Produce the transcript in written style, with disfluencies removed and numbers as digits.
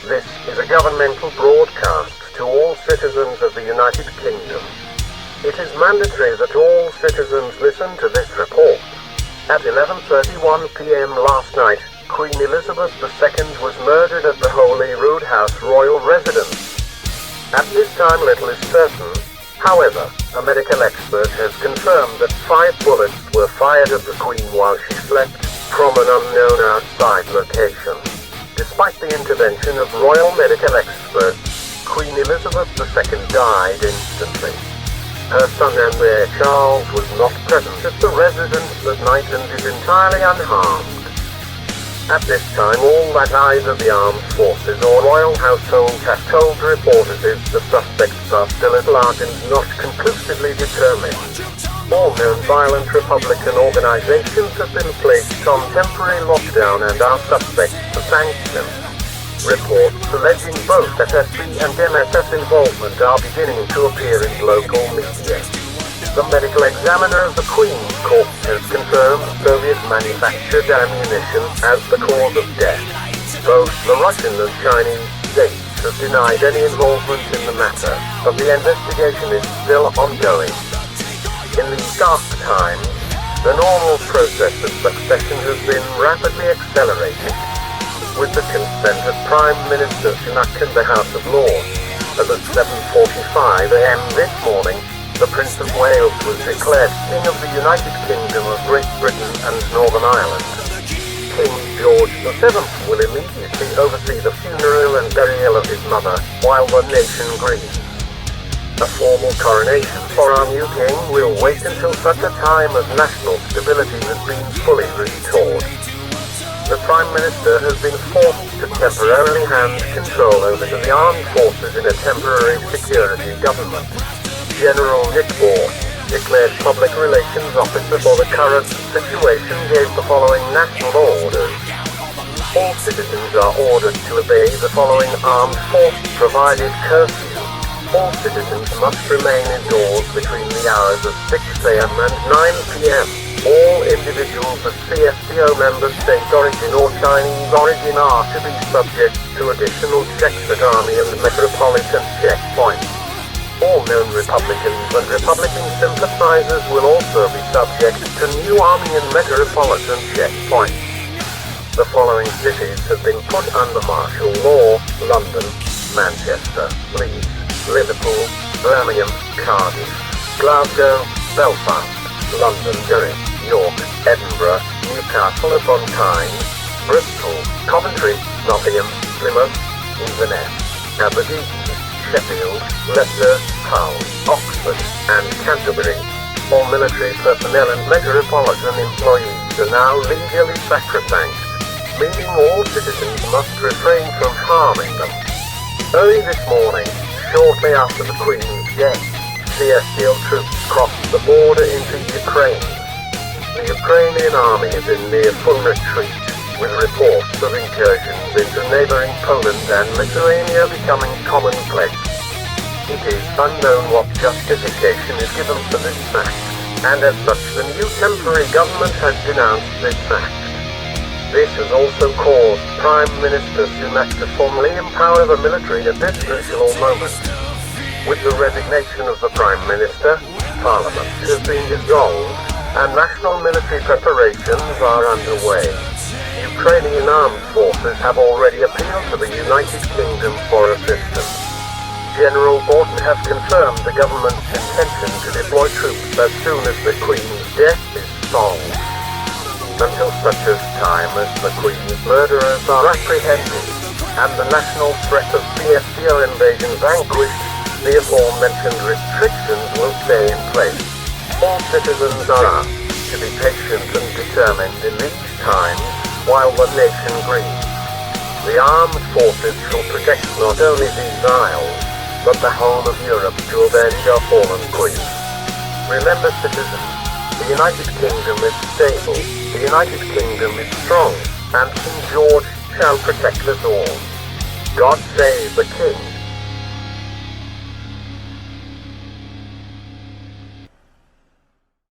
This is a governmental broadcast to all citizens of the United Kingdom. It is mandatory that all citizens listen to this report. At 11:31 p.m. last night, Queen Elizabeth II was murdered at the Holyrood House royal residence. At this time little is certain. However, a medical expert has confirmed that 5 bullets were fired at the Queen while she slept from an unknown outside location. Despite the intervention of royal medical experts, Queen Elizabeth II died instantly. Her son and heir Charles was not present at the residence that night and is entirely unharmed. At this time, all that either the armed forces or royal household have told reporters is the suspects are still at large and not conclusively determined. All known violent Republican organizations have been placed on temporary lockdown and are suspects for sanctions. Reports alleging both FSB and MSS involvement are beginning to appear in local media. The medical examiner of the Queen's corpse has confirmed Soviet-manufactured ammunition as the cause of death. Both the Russian and Chinese states have denied any involvement in the matter, but the investigation is still ongoing. In these dark times, the normal process of succession has been rapidly accelerated. With the consent of Prime Minister Sunak and the House of Lords, as at 7:45 a.m. this morning, the Prince of Wales was declared King of the United Kingdom of Great Britain and Northern Ireland. King George VII will immediately oversee the funeral and burial of his mother while the nation grieves. A formal coronation for our new king will wait until such a time as national stability has been fully restored. The Prime Minister has been forced to temporarily hand control over to the armed forces in a temporary security government. General Nick Moore, declared Public Relations Officer for the current situation, gave the following national orders. All citizens are ordered to obey the following armed force-provided curfew. All citizens must remain indoors between the hours of 6 a.m. and 9 p.m. All individuals of CSTO member state origin or Chinese origin are to be subject to additional checks at Army and Metropolitan checkpoints. All known Republicans and Republican sympathizers will also be subject to new Army and Metropolitan checkpoints. The following cities have been put under martial law: London, Manchester, Leeds, Liverpool, Birmingham, Cardiff, Glasgow, Belfast, Londonderry, York, Edinburgh, Newcastle upon Tyne, Bristol, Coventry, Nottingham, Plymouth, Inverness, Aberdeen, Sheffield, Leicester, Hull, Oxford, and Canterbury. All military personnel and metropolitan employees are now legally sacrosanct, meaning all citizens must refrain from harming them. Early this morning, shortly after the Queen's death, CSTO troops crossed the border into Ukraine. The Ukrainian army is in near full retreat, with reports of incursions into neighboring Poland and Lithuania becoming commonplace. It is unknown what justification is given for this fact, and as such the new temporary government has denounced this fact. This has also caused Prime Minister Sunak to formally empower the military at this crucial moment. With the resignation of the Prime Minister, Parliament has been dissolved and national military preparations are underway. Ukrainian armed forces have already appealed to the United Kingdom for assistance. General Borton has confirmed the government's intention to deploy troops as soon as the Queen's death is solved. Until such a time as the Queen's murderers are apprehended and the national threat of CSTO invasion vanquished, the aforementioned restrictions will stay in place. All citizens are asked to be patient and determined in these times while the nation grieves. The armed forces shall protect not only these isles, but the whole of Europe to avenge our fallen Queen. Remember, citizens, the United Kingdom is stable, the United Kingdom is strong, and King George shall protect us all. God save the King.